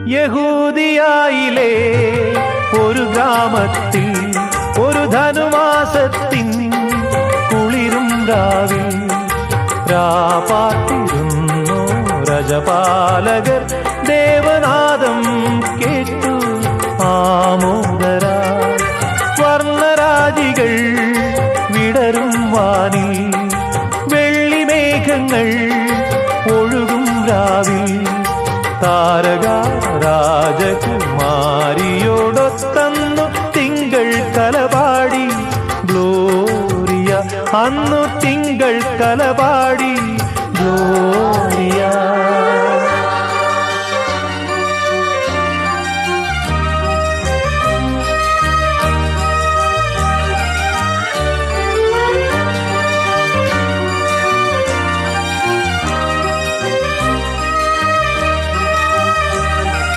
യഹൂദിയായിലെ ഒരു ഗ്രാമത്തിൽ ഒരു ധനുമാസത്തിൻ കുളിരും രാവിൽ രാപാർത്തിരുന്നു രജപാലകർ ദേവനാദം കേട്ടു ആമോദരാ വർണ്ണരാജികൾ വിടരും വാനിൽ വെള്ളിമേഘങ്ങൾ ഒഴുകും രാവിൽ താരക രാജകുമാരിയോടൊത്തന്നു തിങ്കൾ കലപാടി ഗ്ലോറിയ അന്നു തിങ്കൾ കലപാടി